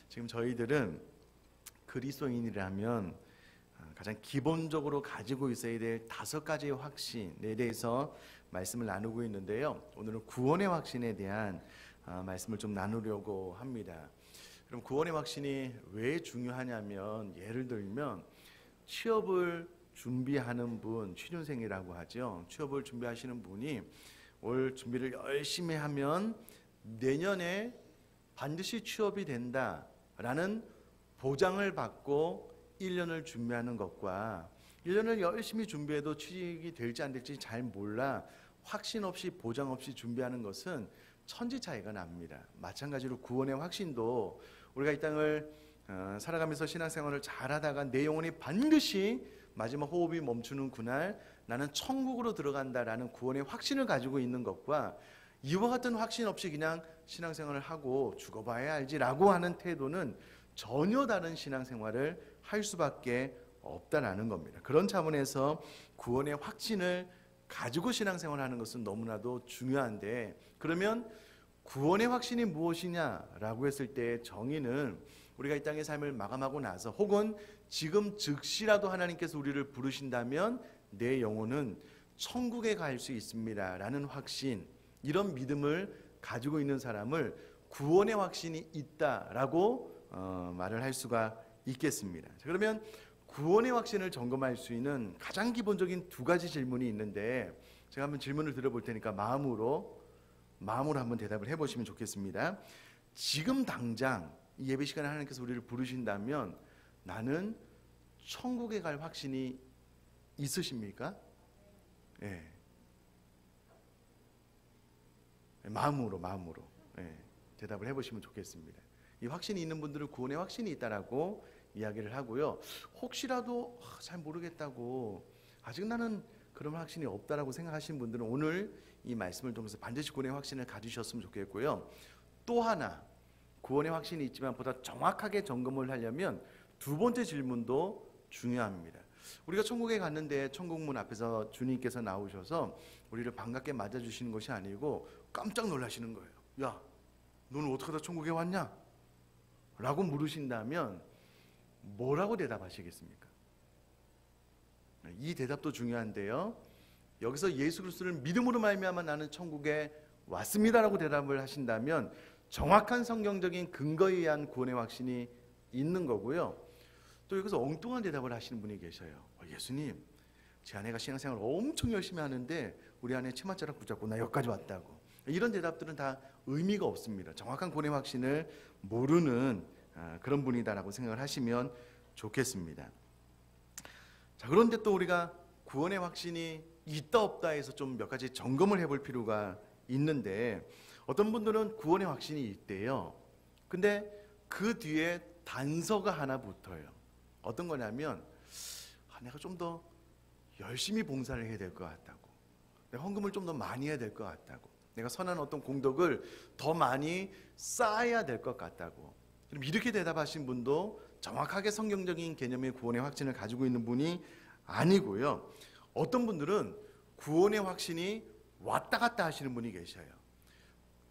지금 저희들은 그리스도인이라면 가장 기본적으로 가지고 있어야 될 5가지의 확신에 대해서 말씀을 나누고 있는데요. 오늘은 구원의 확신에 대한 말씀을 좀 나누려고 합니다. 그럼 구원의 확신이 왜 중요하냐면, 예를 들면 취업을 준비하는 분, 취준생이라고 하죠. 취업을 준비하시는 분이 올 준비를 열심히 하면 내년에 반드시 취업이 된다라는 보장을 받고 1년을 준비하는 것과 1년을 열심히 준비해도 취직이 될지 안 될지 잘 몰라 확신 없이 보장 없이 준비하는 것은 천지 차이가 납니다. 마찬가지로 구원의 확신도 우리가 이 땅을 살아가면서 신앙생활을 잘하다가 내 영혼이 반드시 마지막 호흡이 멈추는 그날 나는 천국으로 들어간다라는 구원의 확신을 가지고 있는 것과 이와 같은 확신 없이 그냥 신앙생활을 하고 죽어봐야 알지라고 하는 태도는 전혀 다른 신앙생활을 할 수밖에 없다라는 겁니다. 그런 차원에서 구원의 확신을 가지고 신앙생활을 하는 것은 너무나도 중요한데, 그러면 구원의 확신이 무엇이냐라고 했을 때 정의는 우리가 이 땅의 삶을 마감하고 나서 혹은 지금 즉시라도 하나님께서 우리를 부르신다면 내 영혼은 천국에 갈 수 있습니다 라는 확신, 이런 믿음을 가지고 있는 사람을 구원의 확신이 있다라고 말을 할 수가 있겠습니다. 자, 그러면 구원의 확신을 점검할 수 있는 가장 기본적인 2가지 질문이 있는데, 제가 한번 질문을 드려볼 테니까 마음으로 한번 대답을 해보시면 좋겠습니다. 지금 당장 이 예배 시간에 하나님께서 우리를 부르신다면 나는 천국에 갈 확신이 있으십니까? 예. 마음으로 대답을 해보시면 좋겠습니다. 이 확신이 있는 분들은 구원의 확신이 있다라고 이야기를 하고요. 혹시라도 잘 모르겠다고 아직 나는 그런 확신이 없다라고 생각하시는 분들은 오늘 이 말씀을 통해서 반드시 구원의 확신을 가지셨으면 좋겠고요. 또 하나, 구원의 확신이 있지만 보다 정확하게 점검을 하려면 2번째 질문도 중요합니다. 우리가 천국에 갔는데 천국문 앞에서 주님께서 나오셔서 우리를 반갑게 맞아주시는 것이 아니고 깜짝 놀라시는 거예요. 야, 너는 어떻게 다 천국에 왔냐? 라고 물으신다면 뭐라고 대답하시겠습니까? 이 대답도 중요한데요. 여기서 예수 그리스도를 믿음으로 말미암아 나는 천국에 왔습니다라고 대답을 하신다면 정확한 성경적인 근거에 의한 구원의 확신이 있는 거고요. 또 여기서 엉뚱한 대답을 하시는 분이 계셔요. 예수님, 제 아내가 신앙생활을 엄청 열심히 하는데 우리 아내 치맛자락 붙잡고 나 여기까지 왔다고. 이런 대답들은 다 의미가 없습니다. 정확한 구원의 확신을 모르는 그런 분이다라고 생각을 하시면 좋겠습니다. 자, 그런데 또 우리가 구원의 확신이 있다 없다 해서 좀 몇 가지 점검을 해볼 필요가 있는데, 어떤 분들은 구원의 확신이 있대요. 근데 그 뒤에 단서가 하나 붙어요. 어떤 거냐면 내가 좀 더 열심히 봉사를 해야 될 것 같다고, 내가 헌금을 좀 더 많이 해야 될 것 같다고, 내가 선한 어떤 공덕을 더 많이 쌓아야 될 것 같다고. 그럼 이렇게 대답하신 분도 정확하게 성경적인 개념의 구원의 확신을 가지고 있는 분이 아니고요. 어떤 분들은 구원의 확신이 왔다 갔다 하시는 분이 계셔요.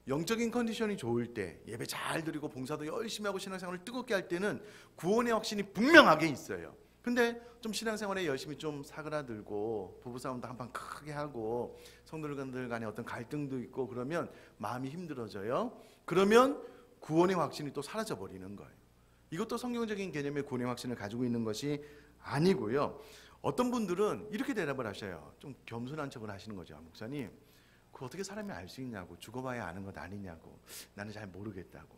영적인 컨디션이 좋을 때, 예배 잘 드리고 봉사도 열심히 하고 신앙생활을 뜨겁게 할 때는 구원의 확신이 분명하게 있어요. 근데 좀 신앙생활에 열심히 좀 사그라들고 부부싸움도 한판 크게 하고 성도들 간에 어떤 갈등도 있고 그러면 마음이 힘들어져요. 그러면 구원의 확신이 또 사라져 버리는 거예요. 이것도 성경적인 개념의 구원의 확신을 가지고 있는 것이 아니고요. 어떤 분들은 이렇게 대답을 하셔요. 좀 겸손한 척을 하시는 거죠. 목사님, 그거 어떻게 사람이 알 수 있냐고, 죽어봐야 아는 것 아니냐고, 나는 잘 모르겠다고.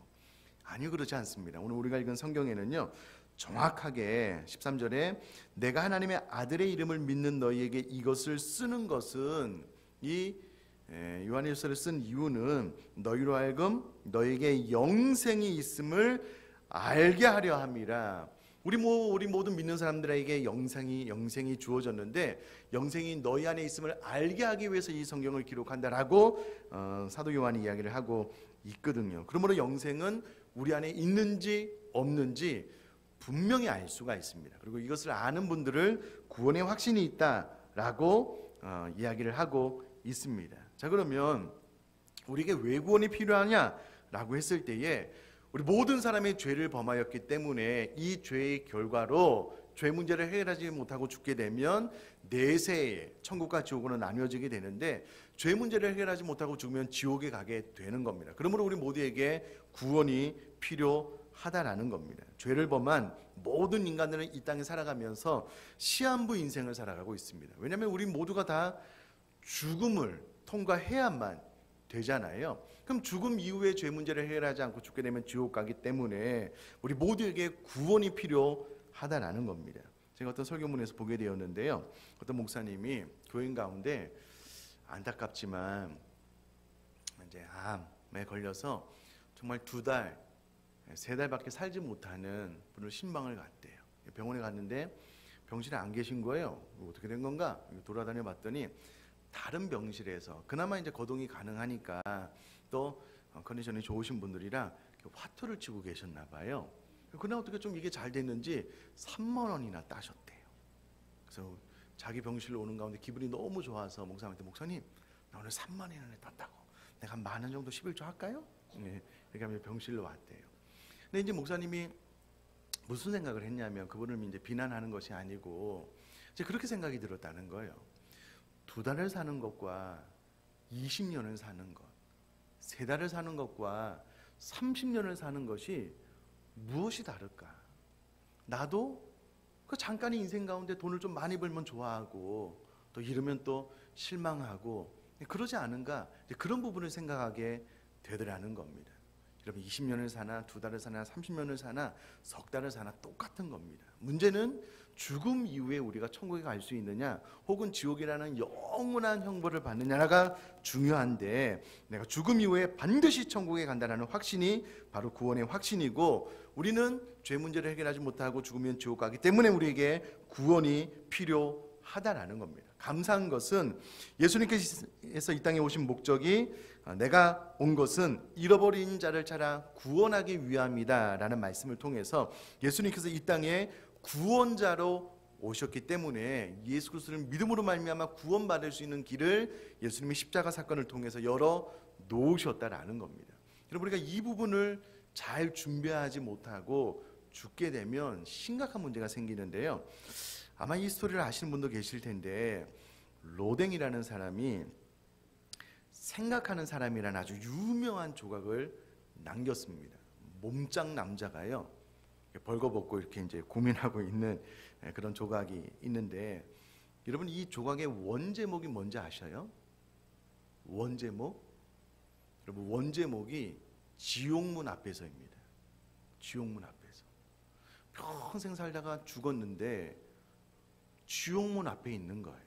아니요, 그렇지 않습니다. 오늘 우리가 읽은 성경에는요, 정확하게 13절에 내가 하나님의 아들의 이름을 믿는 너희에게 이것을 쓰는 것은, 이 요한일서를 쓴 이유는 너희로 하여금 너희에게 영생이 있음을 알게 하려 함이라. 우리 모든 믿는 사람들에게 영생이 주어졌는데 영생이 너희 안에 있음을 알게 하기 위해서 이 성경을 기록한다라고 사도 요한이 이야기를 하고 있거든요. 그러므로 영생은 우리 안에 있는지 없는지 분명히 알 수가 있습니다. 그리고 이것을 아는 분들을 구원의 확신이 있다라고 이야기를 하고 있습니다. 자, 그러면 우리에게 왜 구원이 필요하냐라고 했을 때에 우리 모든 사람이 죄를 범하였기 때문에 이 죄의 결과로 죄 문제를 해결하지 못하고 죽게 되면 내세에 천국과 지옥으로 나뉘어지게 되는데, 죄 문제를 해결하지 못하고 죽으면 지옥에 가게 되는 겁니다. 그러므로 우리 모두에게 구원이 필요하다라는 겁니다. 죄를 범한 모든 인간들은 이 땅에 살아가면서 시한부 인생을 살아가고 있습니다. 왜냐하면 우리 모두가 다 죽음을 통과해야만 되잖아요. 그럼 죽음 이후에 죄 문제를 해결하지 않고 죽게 되면 지옥 가기 때문에 우리 모두에게 구원이 필요하다라는 겁니다. 제가 어떤 설교문에서 보게 되었는데요, 어떤 목사님이 교인 가운데 안타깝지만 이제 암에 걸려서 정말 2달, 3달밖에 살지 못하는 분을 신방을 갔대요. 병원에 갔는데 병실에 안 계신 거예요. 어떻게 된 건가? 돌아다녀 봤더니 다른 병실에서 그나마 이제 거동이 가능하니까 또 컨디션이 좋으신 분들이라 화투를 치고 계셨나 봐요. 그날 어떻게 좀 이게 잘 됐는지 3만 원이나 따셨대요. 그래서 자기 병실로 오는 가운데 기분이 너무 좋아서 목사님한테, 목사님 나 오늘 3만 원이나 땄다고, 내가 10,000원 정도 11조 할까요? 네, 이렇게 하면 병실로 왔대요. 근데 이제 목사님이 무슨 생각을 했냐면, 그분을 이제 비난하는 것이 아니고 이제 그렇게 생각이 들었다는 거예요. 2달을 사는 것과 20년을 사는 것, 3달을 사는 것과 30년을 사는 것이 무엇이 다를까? 나도 그 잠깐의 인생 가운데 돈을 좀 많이 벌면 좋아하고 또 잃으면 또 실망하고 그러지 않은가? 그런 부분을 생각하게 되더라는 겁니다. 여러분, 20년을 사나 2달을 사나 30년을 사나 석 달을 사나 똑같은 겁니다. 문제는 죽음 이후에 우리가 천국에 갈 수 있느냐 혹은 지옥이라는 영원한 형벌을 받느냐가 중요한데, 내가 죽음 이후에 반드시 천국에 간다는 확신이 바로 구원의 확신이고, 우리는 죄 문제를 해결하지 못하고 죽으면 지옥 가기 때문에 우리에게 구원이 필요하다라는 겁니다. 감사한 것은 예수님께서 이 땅에 오신 목적이 내가 온 것은 잃어버린 자를 찾아 구원하기 위함이다 라는 말씀을 통해서 예수님께서 이 땅에 구원자로 오셨기 때문에 예수 그리스도를 믿음으로 말미암아 구원받을 수 있는 길을 예수님의 십자가 사건을 통해서 열어 놓으셨다라는 겁니다. 여러분, 우리가 이 부분을 잘 준비하지 못하고 죽게 되면 심각한 문제가 생기는데요, 아마 이 스토리를 아시는 분도 계실 텐데, 로댕이라는 사람이 생각하는 사람이라는 아주 유명한 조각을 남겼습니다. 몸짱 남자가요, 벌거벗고 이렇게 이제 고민하고 있는 그런 조각이 있는데, 여러분 이 조각의 원제목이 뭔지 아셔요? 원제목? 여러분, 원제목이 지옥문 앞에서입니다. 지옥문 앞에서. 평생 살다가 죽었는데 지옥문 앞에 있는 거예요.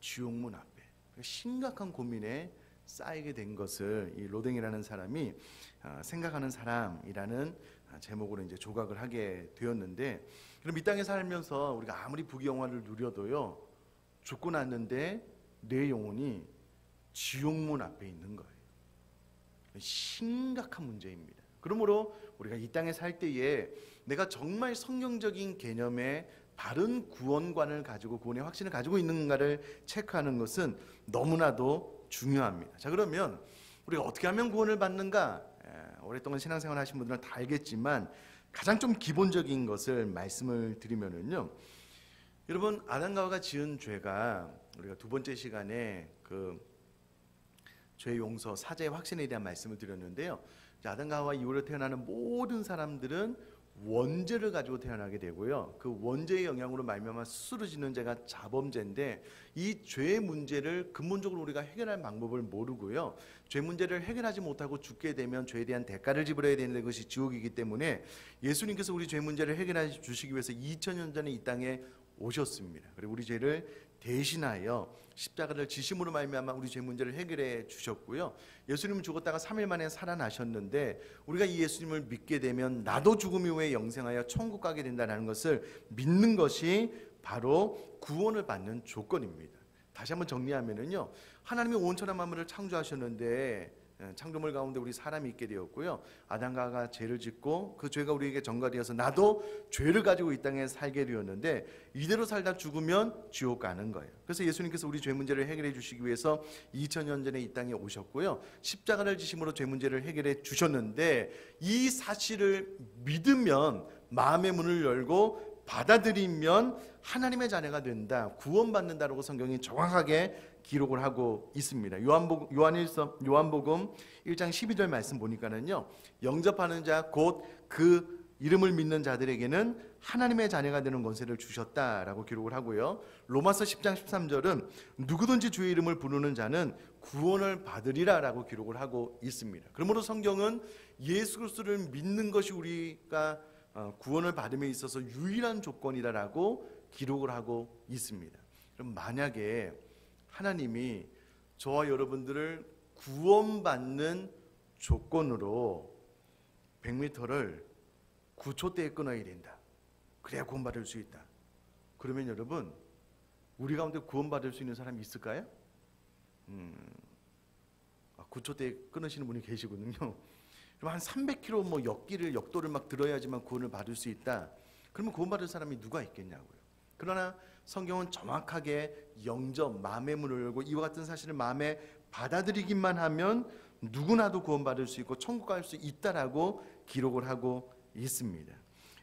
지옥문 앞에. 심각한 고민에 쌓이게 된 것을 이 로댕이라는 사람이 생각하는 사람이라는 제목으로 이제 조각을 하게 되었는데, 그럼 이 땅에 살면서 우리가 아무리 부귀영화를 누려도요, 죽고 났는데 내 영혼이 지옥문 앞에 있는 거예요. 심각한 문제입니다. 그러므로 우리가 이 땅에 살 때에 내가 정말 성경적인 개념의 바른 구원관을 가지고 구원의 확신을 가지고 있는가를 체크하는 것은 너무나도 중요합니다. 자, 그러면 우리가 어떻게 하면 구원을 받는가? 오랫동안 신앙생활 하신 분들은 다 알겠지만 가장 좀 기본적인 것을 말씀을 드리면은요, 여러분 아담과 하와가 지은 죄가, 우리가 2번째 시간에 그 죄 용서 사죄의 확신에 대한 말씀을 드렸는데요, 아담과 하와 이후로 태어나는 모든 사람들은 원죄를 가지고 태어나게 되고요, 그 원죄의 영향으로 말미암아 스스로 짓는 죄가 자범죄인데, 이 죄의 문제를 근본적으로 우리가 해결할 방법을 모르고요, 죄 문제를 해결하지 못하고 죽게 되면 죄에 대한 대가를 지불해야 되는 것이 지옥이기 때문에 예수님께서 우리 죄 문제를 해결해 주시기 위해서 2000년 전에 이 땅에 오셨습니다. 그리고 우리 죄를 대신하여 십자가를 지심으로 말미암아 우리 죄 문제를 해결해 주셨고요, 예수님은 죽었다가 3일 만에 살아나셨는데, 우리가 이 예수님을 믿게 되면 나도 죽음 이후에 영생하여 천국 가게 된다는 것을 믿는 것이 바로 구원을 받는 조건입니다. 다시 한번 정리하면은요, 하나님이 온천한 만물을 창조하셨는데 창조물 가운데 우리 사람이 있게 되었고요. 아담과 하와가 죄를 짓고 그 죄가 우리에게 전가되어서 나도 죄를 가지고 이 땅에 살게 되었는데 이대로 살다 죽으면 지옥 가는 거예요. 그래서 예수님께서 우리 죄 문제를 해결해 주시기 위해서 2000년 전에 이 땅에 오셨고요. 십자가를 지심으로 죄 문제를 해결해 주셨는데 이 사실을 믿으면 마음의 문을 열고 받아들이면 하나님의 자녀가 된다, 구원받는다라고 성경이 정확하게 기록을 하고 있습니다. 요한복음 1장 12절 말씀 보니까는요, 영접하는 자 곧 그 이름을 믿는 자들에게는 하나님의 자녀가 되는 권세를 주셨다라고 기록을 하고요. 로마서 10장 13절은 누구든지 주의 이름을 부르는 자는 구원을 받으리라라고 기록을 하고 있습니다. 그러므로 성경은 예수 그리스도를 믿는 것이 우리가 구원을 받음에 있어서 유일한 조건이다라고 기록을 하고 있습니다. 그럼 만약에 하나님이 저와 여러분들을 구원받는 조건으로 100m를 9초대에 끊어야 된다, 그래야 구원받을 수 있다. 그러면 여러분, 우리 가운데 구원받을 수 있는 사람이 있을까요? 9초대에 끊으시는 분이 계시거든요. 그럼 한 300km 역도를 막 들어야지만 구원을 받을 수 있다. 그러면 구원받을 사람이 누가 있겠냐고요. 그러나 성경은 정확하게 영접, 마음의 문을 열고 이와 같은 사실을 마음에 받아들이기만 하면 누구나도 구원받을 수 있고 천국 갈 수 있다라고 기록을 하고 있습니다.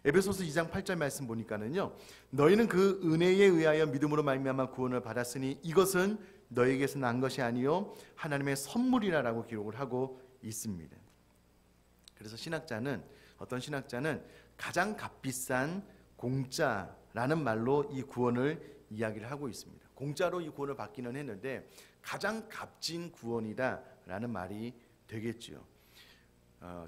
에베소서 2장 8절 말씀 보니까는요, 너희는 그 은혜에 의하여 믿음으로 말미암아 구원을 받았으니 이것은 너희에게서 난 것이 아니요 하나님의 선물이라라고 기록을 하고 있습니다. 그래서 어떤 신학자는 가장 값비싼 공짜라는 말로 이 구원을 이야기를 하고 있습니다. 공짜로 이 구원을 받기는 했는데 가장 값진 구원이다라는 말이 되겠지요.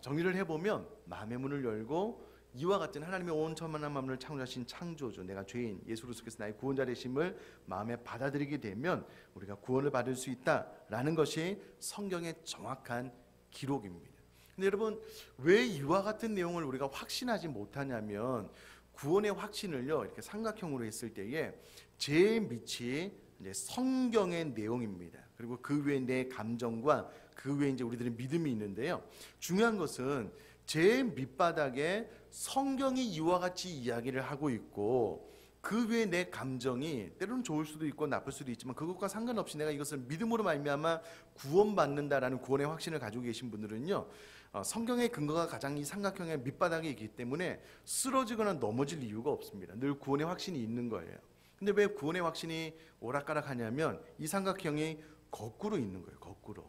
정리를 해보면 마음의 문을 열고 이와 같은 하나님의 온 천만한 만물을 창조하신 창조주, 내가 죄인 예수 그리스도께서 나의 구원자 되심을 마음에 받아들이게 되면 우리가 구원을 받을 수 있다라는 것이 성경의 정확한 기록입니다. 근데 여러분, 왜 이와 같은 내용을 우리가 확신하지 못하냐면, 구원의 확신을요 이렇게 삼각형으로 했을 때에 제일 밑이 이제 성경의 내용입니다. 그리고 그 외에 내 감정과 그 외에 이제 우리들의 믿음이 있는데요. 중요한 것은 제일 밑바닥에 성경이 이와 같이 이야기를 하고 있고 그 외에 내 감정이 때로는 좋을 수도 있고 나쁠 수도 있지만 그것과 상관없이 내가 이것을 믿음으로 말미암아 구원받는다라는 구원의 확신을 가지고 계신 분들은요, 성경의 근거가 가장 이 삼각형의 밑바닥에 있기 때문에 쓰러지거나 넘어질 이유가 없습니다. 늘 구원의 확신이 있는 거예요. 근데 왜 구원의 확신이 오락가락하냐면 이 삼각형이 거꾸로 있는 거예요. 거꾸로.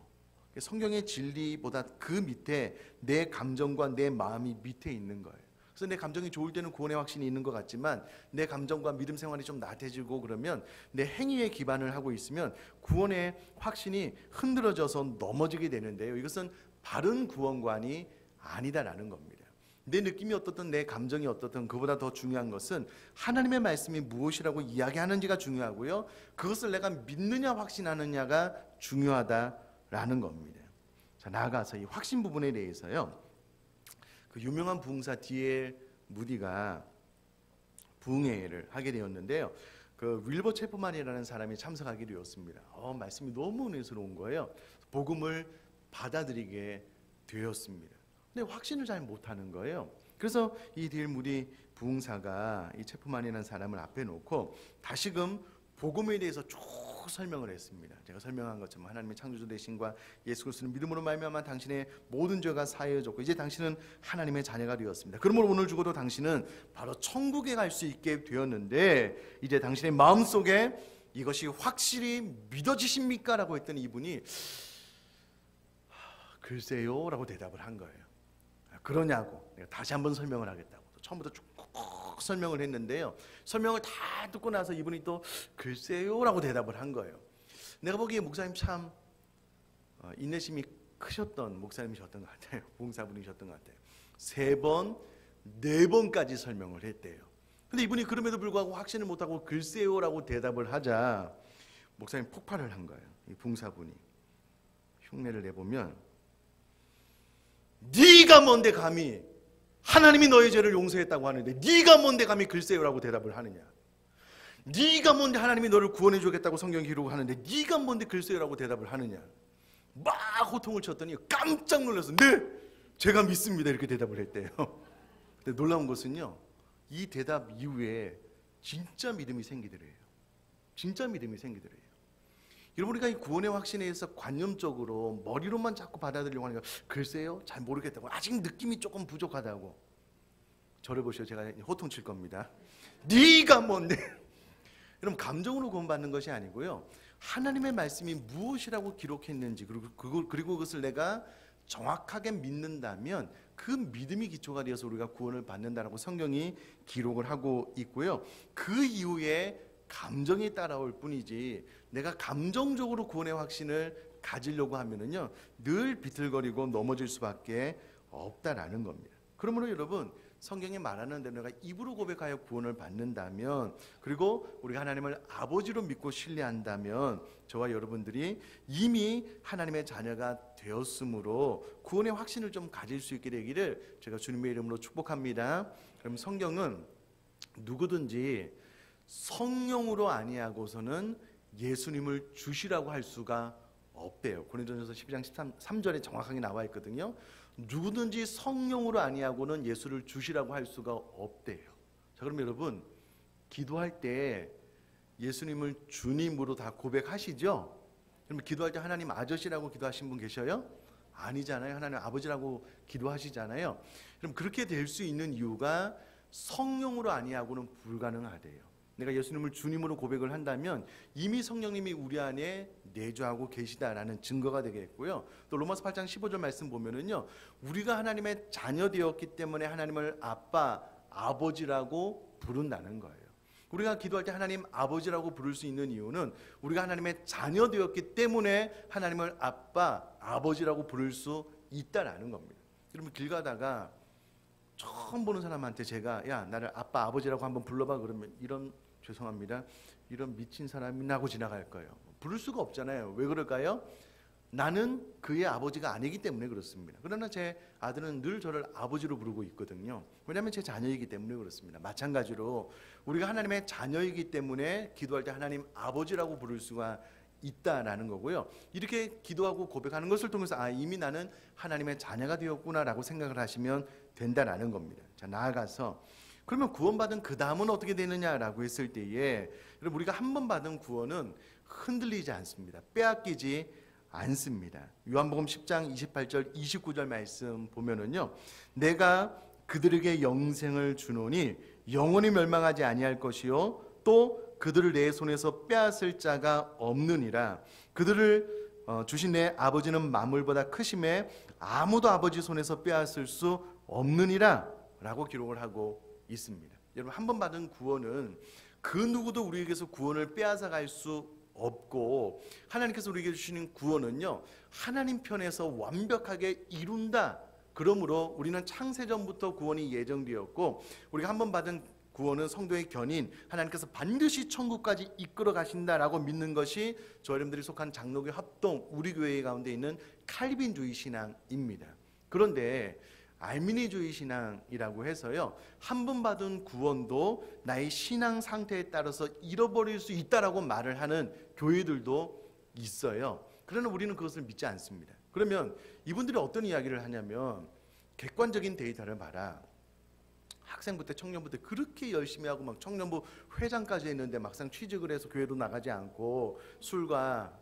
성경의 진리보다 그 밑에 내 감정과 내 마음이 밑에 있는 거예요. 그래서 내 감정이 좋을 때는 구원의 확신이 있는 것 같지만 내 감정과 믿음 생활이 좀 나태해지고 그러면 내 행위에 기반을 하고 있으면 구원의 확신이 흔들어져서 넘어지게 되는데요. 이것은 바른 구원관이 아니다라는 겁니다. 내 느낌이 어떻든 내 감정이 어떻든 그보다 더 중요한 것은 하나님의 말씀이 무엇이라고 이야기하는지가 중요하고요. 그것을 내가 믿느냐 확신하느냐가 중요하다라는 겁니다. 자, 나아가서 이 확신 부분에 대해서요. 그 유명한 부흥사 D.L. 무디가 부흥회를 하게 되었는데요. 그 윌버 체프만이라는 사람이 참석하게 되었습니다. 말씀이 너무 은혜스러운 거예요. 복음을 받아들이게 되었습니다. 근데 확신을 잘 못하는 거예요. 그래서 이 D.L. 무디 부흥사가 이 체프만이라는 사람을 앞에 놓고 다시금 복음에 대해서 쭉 설명을 했습니다. 제가 설명한 것처럼 하나님의 창조주 되심과 예수 그리스도는 믿음으로 말미암아 당신의 모든 죄가 사해졌고 이제 당신은 하나님의 자녀가 되었습니다. 그러므로 오늘 죽어도 당신은 바로 천국에 갈 수 있게 되었는데 이제 당신의 마음속에 이것이 확실히 믿어지십니까? 라고 했더니 이분이 글쎄요 라고 대답을 한 거예요. 그러냐고 내가 다시 한번 설명을 하겠다고 처음부터 쭉 설명을 했는데요. 설명을 다 듣고 나서 이분이 또 글쎄요 라고 대답을 한 거예요. 내가 보기에 목사님 참 인내심이 크셨던 목사님이셨던 것 같아요. 봉사분이셨던 것 같아요. 3번, 4번까지 설명을 했대요. 근데 이분이 그럼에도 불구하고 확신을 못하고 글쎄요 라고 대답을 하자 목사님 폭발을 한 거예요. 이 봉사분이 흉내를 내보면 네가 뭔데 감히 하나님이 너의 죄를 용서했다고 하는데 네가 뭔데 감히 글쎄요라고 대답을 하느냐. 네가 뭔데 하나님이 너를 구원해 주겠다고 성경이 기록하는데 네가 뭔데 글쎄요라고 대답을 하느냐. 막 호통을 쳤더니 깜짝 놀라서 네, 제가 믿습니다 이렇게 대답을 했대요. 근데 놀라운 것은요, 이 대답 이후에 진짜 믿음이 생기더래요. 진짜 믿음이 생기더래요. 여러분, 우리가 이 구원의 확신에 의해서 관념적으로 머리로만 자꾸 받아들이려고 하니까 글쎄요, 잘 모르겠다고, 아직 느낌이 조금 부족하다고. 저를 보시오, 제가 호통 칠 겁니다. 네가 뭔데? 여러분, 감정으로 구원받는 것이 아니고요, 하나님의 말씀이 무엇이라고 기록했는지, 그리고 그것을 내가 정확하게 믿는다면 그 믿음이 기초가 되어서 우리가 구원을 받는다라고 성경이 기록을 하고 있고요. 그 이후에 감정이 따라올 뿐이지, 내가 감정적으로 구원의 확신을 가지려고 하면은요, 늘 비틀거리고 넘어질 수밖에 없다라는 겁니다. 그러므로 여러분, 성경이 말하는 대로 내가 입으로 고백하여 구원을 받는다면, 그리고 우리가 하나님을 아버지로 믿고 신뢰한다면, 저와 여러분들이 이미 하나님의 자녀가 되었으므로 구원의 확신을 좀 가질 수 있게 되기를 제가 주님의 이름으로 축복합니다. 그럼 성경은 누구든지 성령으로 아니하고서는 예수님을 주시라고 할 수가 없대요. 고린도전서 12장 13절에 정확하게 나와 있거든요. 누구든지 성령으로 아니하고는 예수를 주시라고 할 수가 없대요. 자, 그럼 여러분, 기도할 때 예수님을 주님으로 다 고백하시죠? 그럼 기도할 때 하나님 아저씨라고 기도하신 분 계셔요? 아니잖아요. 하나님 아버지라고 기도하시잖아요. 그럼 그렇게 될 수 있는 이유가 성령으로 아니하고는 불가능하대요. 내가 예수님을 주님으로 고백을 한다면 이미 성령님이 우리 안에 내주하고 계시다라는 증거가 되겠고요. 또 로마서 8장 15절 말씀 보면은요, 우리가 하나님의 자녀 되었기 때문에 하나님을 아빠, 아버지라고 부른다는 거예요. 우리가 기도할 때 하나님 아버지라고 부를 수 있는 이유는 우리가 하나님의 자녀 되었기 때문에 하나님을 아빠, 아버지라고 부를 수 있다라는 겁니다. 여러분, 길 가다가 처음 보는 사람한테 제가 야, 나를 아빠, 아버지라고 한번 불러봐 그러면 죄송합니다, 이런 미친 사람이나 하고 지나갈 거예요. 부를 수가 없잖아요. 왜 그럴까요? 나는 그의 아버지가 아니기 때문에 그렇습니다. 그러나 제 아들은 늘 저를 아버지로 부르고 있거든요. 왜냐하면 제 자녀이기 때문에 그렇습니다. 마찬가지로 우리가 하나님의 자녀이기 때문에 기도할 때 하나님 아버지라고 부를 수가 있다라는 거고요. 이렇게 기도하고 고백하는 것을 통해서 이미 나는 하나님의 자녀가 되었구나라고 생각을 하시면 된다라는 겁니다. 자, 나아가서 그러면 구원받은 그 다음은 어떻게 되느냐라고 했을 때에, 여러분, 우리가 한 번 받은 구원은 흔들리지 않습니다. 빼앗기지 않습니다. 요한복음 10장 28절 29절 말씀 보면은요, 내가 그들에게 영생을 주노니 영원히 멸망하지 아니할 것이요 또 그들을 내 손에서 빼앗을 자가 없느니라. 그들을 주신 내 아버지는 만물보다 크심에 아무도 아버지 손에서 빼앗을 수 없느니라 라고 기록을 하고 있습니다. 여러분, 한 번 받은 구원은 그 누구도 우리에게서 구원을 빼앗아 갈 수 없고, 하나님께서 우리에게 주시는 구원은요, 하나님 편에서 완벽하게 이룬다. 그러므로 우리는 창세전부터 구원이 예정되었고, 우리가 한 번 받은 구원은 성도의 견인, 하나님께서 반드시 천국까지 이끌어 가신다라고 믿는 것이 저 여러분들이 속한 장로교 합동 우리 교회 가운데 있는 칼빈주의 신앙입니다. 그런데 알미니주의 신앙이라고 해서요, 한 번 받은 구원도 나의 신앙 상태에 따라서 잃어버릴 수 있다라고 말을 하는 교회들도 있어요. 그러나 우리는 그것을 믿지 않습니다. 그러면 이분들이 어떤 이야기를 하냐면, 객관적인 데이터를 봐라. 학생부 때, 청년부 때 그렇게 열심히 하고 막 청년부 회장까지 했는데 막상 취직을 해서 교회도 나가지 않고 술과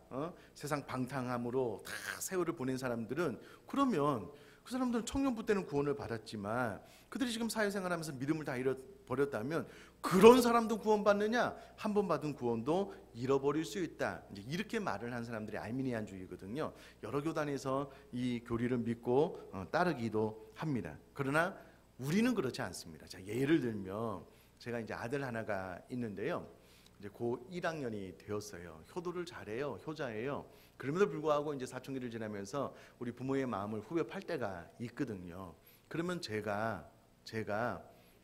세상 방탕함으로 다 세월을 보낸 사람들은, 그러면 그 사람들은 청년부 때는 구원을 받았지만 그들이 지금 사회생활하면서 믿음을 다 잃어버렸다면 그런 사람도 구원받느냐? 한 번 받은 구원도 잃어버릴 수 있다. 이제 이렇게 말을 한 사람들이 알미니안주의거든요. 여러 교단에서 이 교리를 믿고 따르기도 합니다. 그러나 우리는 그렇지 않습니다. 자, 예를 들면 제가 이제 아들 하나가 있는데요. 이제 고 1학년이 되었어요. 효도를 잘해요. 효자예요. 그럼에도 불구하고 이제 사춘기를 지나면서 우리 부모의 마음을 후벼 팔 때가 있거든요. 그러면 제가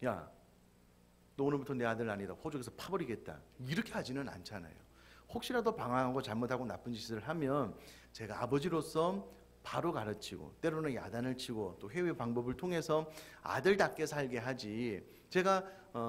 야, 너 오늘부터 내 아들 아니다. 호적에서 파버리겠다. 이렇게 하지는 않잖아요. 혹시라도 방황하고 잘못하고 나쁜 짓을 하면 제가 아버지로서 바로 가르치고, 때로는 야단을 치고, 또 회유의 방법을 통해서 아들답게 살게 하지, 제가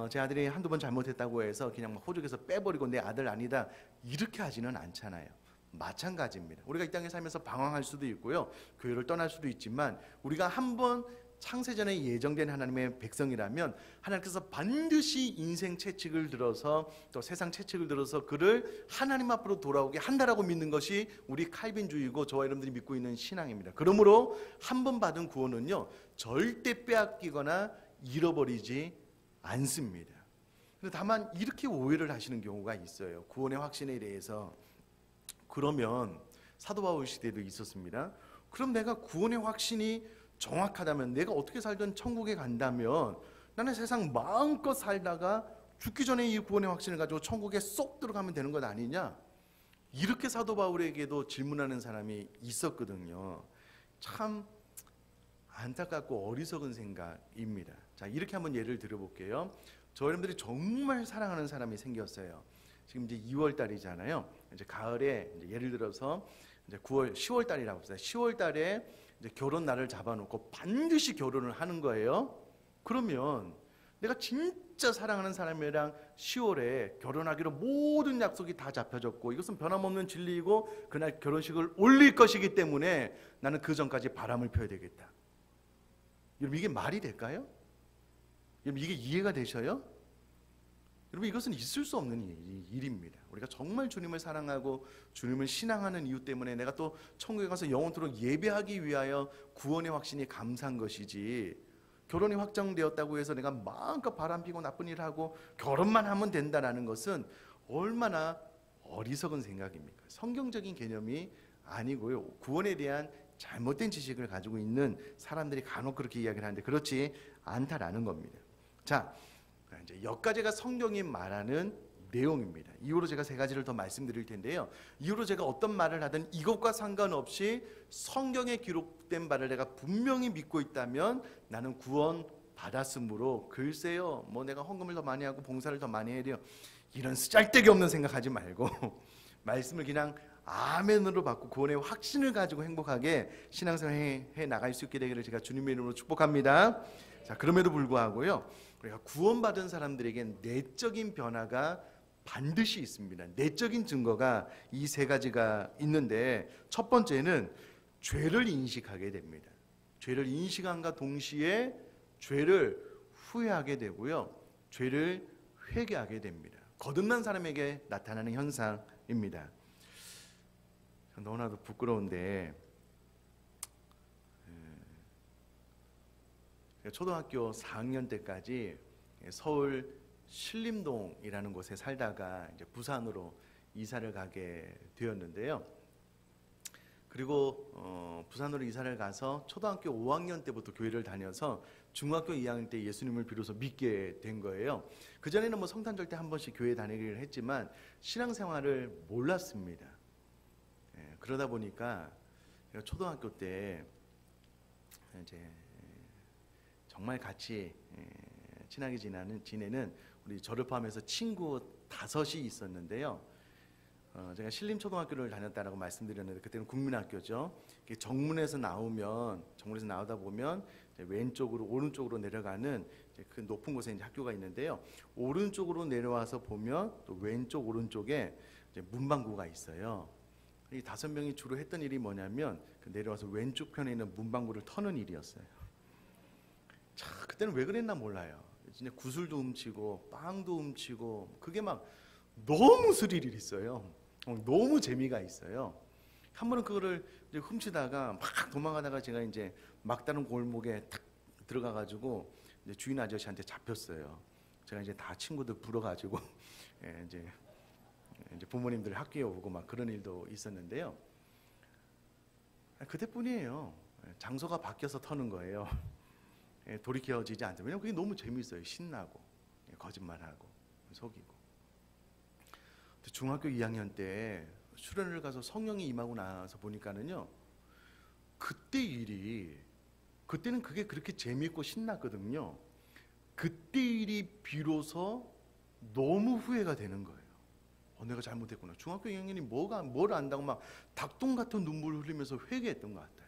제 아들이 한두 번 잘못했다고 해서 그냥 막 호적에서 빼버리고 내 아들 아니다 이렇게 하지는 않잖아요. 마찬가지입니다. 우리가 이 땅에 살면서 방황할 수도 있고요, 교회를 떠날 수도 있지만 우리가 한번 창세전에 예정된 하나님의 백성이라면 하나님께서 반드시 인생 채찍을 들어서 또 세상 채찍을 들어서 그를 하나님 앞으로 돌아오게 한다라고 믿는 것이 우리 칼빈주의고 저와 여러분들이 믿고 있는 신앙입니다. 그러므로 한 번 받은 구원은요 절대 빼앗기거나 잃어버리지 않습니다. 다만 이렇게 오해를 하시는 경우가 있어요. 구원의 확신에 대해서. 그러면 사도 바울 시대도 있었습니다. 그럼 내가 구원의 확신이 정확하다면, 내가 어떻게 살든 천국에 간다면 나는 세상 마음껏 살다가 죽기 전에 이 구원의 확신을 가지고 천국에 쏙 들어가면 되는 것 아니냐? 이렇게 사도 바울에게도 질문하는 사람이 있었거든요. 참 안타깝고 어리석은 생각입니다. 자, 이렇게 한번 예를 들어볼게요. 저 여러분들이 정말 사랑하는 사람이 생겼어요. 지금 이제 2월 달이잖아요. 이제 가을에 이제 예를 들어서 이제 9월, 10월 달이라고 합시다. 10월 달에 이제 결혼 날을 잡아놓고 반드시 결혼을 하는 거예요. 그러면 내가 진짜 사랑하는 사람이랑 10월에 결혼하기로 모든 약속이 다 잡혀졌고 이것은 변함없는 진리이고 그날 결혼식을 올릴 것이기 때문에 나는 그 전까지 바람을 펴야 되겠다. 여러분, 이게 말이 될까요? 여러분, 이게 이해가 되셔요? 여러분, 이것은 있을 수 없는 일입니다. 우리가 정말 주님을 사랑하고 주님을 신앙하는 이유 때문에 내가 또 천국에 가서 영원토록 예배하기 위하여 구원의 확신이 감사한 것이지, 결혼이 확정되었다고 해서 내가 마음껏 바람피고 나쁜 일을 하고 결혼만 하면 된다는 것은 얼마나 어리석은 생각입니까? 성경적인 개념이 아니고요, 구원에 대한 잘못된 지식을 가지고 있는 사람들이 간혹 그렇게 이야기를 하는데 그렇지 않다라는 겁니다. 자, 이제 여기까지가 성경이 말하는 내용입니다. 이후로 제가 세 가지를 더 말씀드릴 텐데요. 이후로 제가 어떤 말을 하든 이것과 상관없이 성경에 기록된 바를 내가 분명히 믿고 있다면 나는 구원 받았으므로 글쎄요, 뭐 내가 헌금을 더 많이 하고 봉사를 더 많이 해야 돼요, 이런 쓰잘데기 없는 생각하지 말고 말씀을 그냥 아멘으로 받고 구원의 확신을 가지고 행복하게 신앙생활 해 나갈 수 있게 되기를 제가 주님의 이름으로 축복합니다. 자, 그럼에도 불구하고요, 우리가 구원받은 사람들에겐 내적인 변화가 반드시 있습니다. 내적인 증거가 이 세 가지가 있는데, 첫 번째는 죄를 인식하게 됩니다. 죄를 인식함과 동시에 죄를 후회하게 되고요, 죄를 회개하게 됩니다. 거듭난 사람에게 나타나는 현상입니다. 너무나도 부끄러운데 초등학교 4학년 때까지 서울 신림동이라는 곳에 살다가 이제 부산으로 이사를 가게 되었는데요. 그리고 부산으로 이사를 가서 초등학교 5학년 때부터 교회를 다녀서 중학교 2학년 때 예수님을 비로소 믿게 된 거예요. 그전에는 뭐 성탄절 때 한 번씩 교회 다니기를 했지만 신앙생활을 몰랐습니다. 그러다 보니까 초등학교 때 이제 정말 같이 친하게 지내는 우리 저를 포함해서 친구 5이 있었는데요. 제가 신림초등학교를 다녔다라고 말씀드렸는데 그때는 국민학교죠. 정문에서 나오다 보면 왼쪽으로 오른쪽으로 내려가는 그 높은 곳에 이제 학교가 있는데요. 오른쪽으로 내려와서 보면 또 왼쪽 오른쪽에 이제 문방구가 있어요. 이 5명이 주로 했던 일이 뭐냐면 내려와서 왼쪽 편에 있는 문방구를 터는 일이었어요. 자, 그때는 왜 그랬나 몰라요. 진짜 구슬도 훔치고 빵도 훔치고 그게 막 너무 스릴이 있어요. 너무 재미가 있어요. 한 번은 그거를 이제 훔치다가 막 도망가다가 제가 이제 막다른 골목에 탁 들어가가지고 이제 주인 아저씨한테 잡혔어요. 제가 이제 다 친구들 불러가지고 이제 부모님들 학교에 오고 막 그런 일도 있었는데요. 그때뿐이에요. 장소가 바뀌어서 터는 거예요. 돌이켜지지 않죠. 왜냐면 그게 너무 재밌어요. 신나고 거짓말하고 속이고. 중학교 2학년 때 수련을 가서 성령이 임하고 나서 보니까는요, 그때는 그게 그렇게 재밌고 신났거든요. 그때 일이 비로소 너무 후회가 되는 거예요. 내가 잘못했구나. 중학교 2학년이 뭘 안다고 막 닭똥 같은 눈물을 흘리면서 회개했던 것 같아요.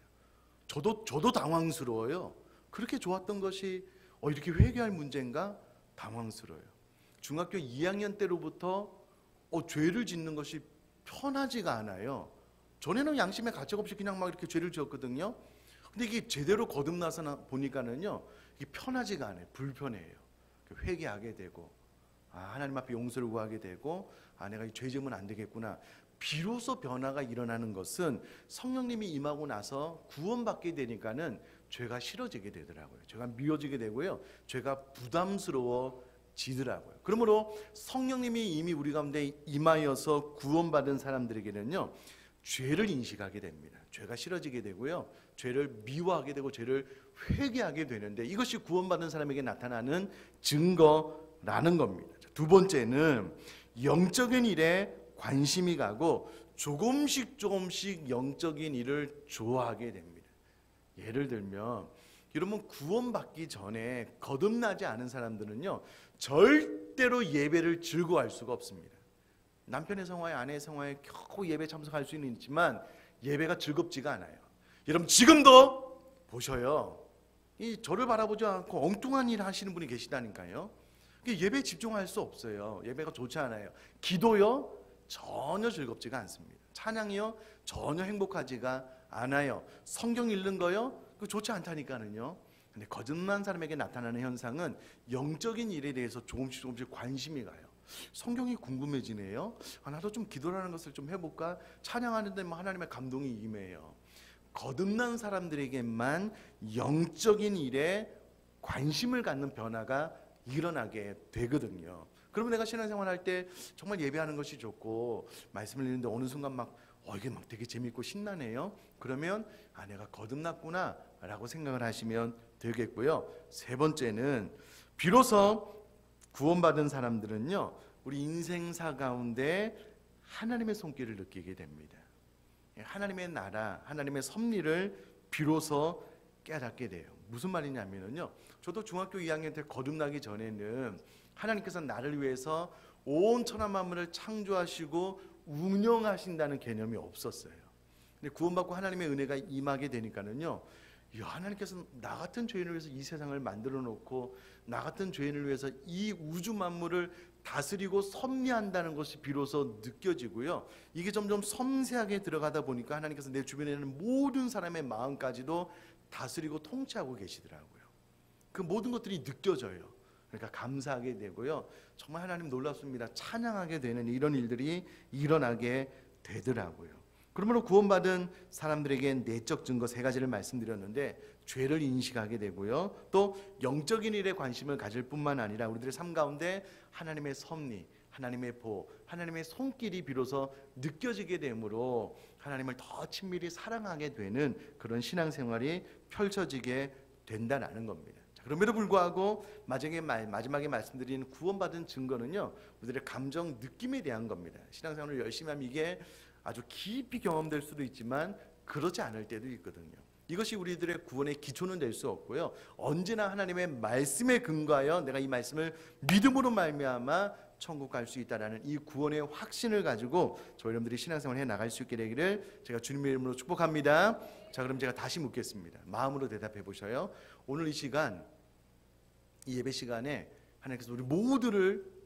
저도 당황스러워요. 그렇게 좋았던 것이 이렇게 회개할 문제인가? 당황스러워요. 중학교 2학년 때로부터 죄를 짓는 것이 편하지가 않아요. 전에는 양심의 가책 없이 그냥 막 이렇게 죄를 지었거든요. 근데 이게 제대로 거듭나서 보니까는요, 이게 편하지가 않아요. 불편해요. 회개하게 되고, 하나님 앞에 용서를 구하게 되고, 내가 이 죄 지으면 안 되겠구나. 비로소 변화가 일어나는 것은 성령님이 임하고 나서 구원받게 되니까는 죄가 싫어지게 되더라고요. 죄가 미워지게 되고요. 죄가 부담스러워지더라고요. 그러므로 성령님이 이미 우리 가운데 임하여서 구원받은 사람들에게는요, 죄를 인식하게 됩니다. 죄가 싫어지게 되고요. 죄를 미워하게 되고 죄를 회개하게 되는데, 이것이 구원받은 사람에게 나타나는 증거라는 겁니다. 두 번째는 영적인 일에 관심이 가고 조금씩 영적인 일을 좋아하게 됩니다. 예를 들면 여러분, 구원받기 전에 거듭나지 않은 사람들은요, 절대로 예배를 즐거워할 수가 없습니다. 남편의 성화에 아내의 성화에 겨우 예배 참석할 수는 있지만 예배가 즐겁지가 않아요. 여러분, 지금도 보셔요. 이 저를 바라보지 않고 엉뚱한 일 하시는 분이 계시다니까요. 예배에 집중할 수 없어요. 예배가 좋지 않아요. 기도요, 전혀 즐겁지가 않습니다. 찬양이요, 전혀 행복하지가 않아요. 성경 읽는 거요, 그 좋지 않다니까는요. 근데 거듭난 사람에게 나타나는 현상은 영적인 일에 대해서 조금씩 관심이 가요. 성경이 궁금해지네요. 나도 좀 기도라는 것을 좀 해볼까? 찬양하는데 하나님의 감동이 임해요. 거듭난 사람들에게만 영적인 일에 관심을 갖는 변화가 일어나게 되거든요. 그러면 내가 신앙생활할 때 정말 예배하는 것이 좋고 말씀을 읽는데 어느 순간 이게 막 되게 재밌고 신나네요. 그러면 내가 거듭났구나 라고 생각을 하시면 되겠고요. 세 번째는 비로소 구원받은 사람들은요, 우리 인생사 가운데 하나님의 손길을 느끼게 됩니다. 하나님의 나라, 하나님의 섭리를 비로소 깨닫게 돼요. 무슨 말이냐면요, 저도 중학교 2학년 때 거듭나기 전에는 하나님께서 나를 위해서 온 천하 만물을 창조하시고 운영하신다는 개념이 없었어요. 근데 구원받고 하나님의 은혜가 임하게 되니까는요, 하나님께서 나 같은 죄인을 위해서 이 세상을 만들어 놓고 나 같은 죄인을 위해서 이 우주 만물을 다스리고 섭리한다는 것이 비로소 느껴지고요. 이게 점점 섬세하게 들어가다 보니까 하나님께서 내 주변에 있는 모든 사람의 마음까지도 다스리고 통치하고 계시더라고요. 그 모든 것들이 느껴져요. 그러니까 감사하게 되고요. 정말 하나님 놀랍습니다. 찬양하게 되는 이런 일들이 일어나게 되더라고요. 그러므로 구원받은 사람들에게 내적 증거 세 가지를 말씀드렸는데, 죄를 인식하게 되고요, 또 영적인 일에 관심을 가질 뿐만 아니라 우리들의 삶 가운데 하나님의 섭리, 하나님의 보, 하나님의 손길이 비로소 느껴지게 되므로 하나님을 더 친밀히 사랑하게 되는 그런 신앙생활이 펼쳐지게 된다는 겁니다. 그럼에도 불구하고 마지막에 말씀드린 구원받은 증거는요, 우리들의 감정, 느낌에 대한 겁니다. 신앙생활을 열심히 하면 이게 아주 깊이 경험될 수도 있지만 그렇지 않을 때도 있거든요. 이것이 우리들의 구원의 기초는 될 수 없고요, 언제나 하나님의 말씀에 근거하여 내가 이 말씀을 믿음으로 말미암아 천국 갈 수 있다라는 이 구원의 확신을 가지고 저희 여러분들이 신앙생활 해 나갈 수 있게 되기를 제가 주님의 이름으로 축복합니다. 자, 그럼 제가 다시 묻겠습니다. 마음으로 대답해 보셔요. 오늘 이 시간, 이 예배 시간에 하나님께서 우리 모두를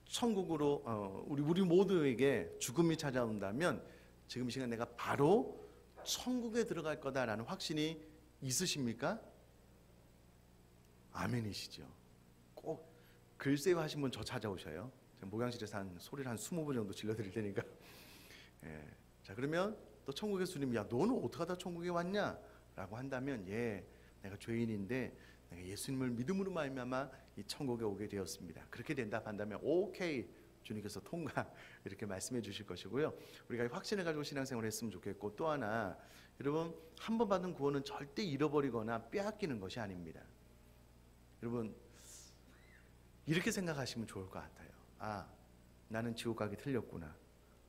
천국으로 우리 모두에게 죽음이 찾아온다면 지금 이 시간 내가 바로 천국에 들어갈 거다라는 확신이 있으십니까? 아멘이시죠. 꼭 글쎄요 하신 분 저 찾아오셔요. 제가 목양실에서 소리를 한 20번 정도 질러드릴 테니까. 자, 그러면 또 천국에서 주님이 너는 어떻게 하다 천국에 왔냐? 라고 한다면 내가 죄인인데 내가 예수님을 믿음으로 말미암아 이 천국에 오게 되었습니다. 그렇게 대답한다면 오케이, 주님께서 통과, 이렇게 말씀해 주실 것이고요. 우리가 확신을 가지고 신앙생활을 했으면 좋겠고, 또 하나, 여러분, 한 번 받은 구원은 절대 잃어버리거나 빼앗기는 것이 아닙니다. 여러분, 이렇게 생각하시면 좋을 것 같아요. 나는 지옥 가기 틀렸구나.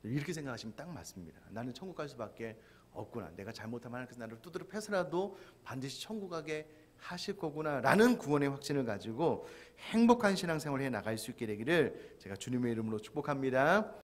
이렇게 생각하시면 딱 맞습니다. 나는 천국 갈 수밖에 없구나. 내가 잘못하면 하나님께서 나를 두드려 패서라도 반드시 천국 가게 하실 거구나 라는 구원의 확신을 가지고 행복한 신앙생활을 해 나갈 수 있게 되기를 제가 주님의 이름으로 축복합니다.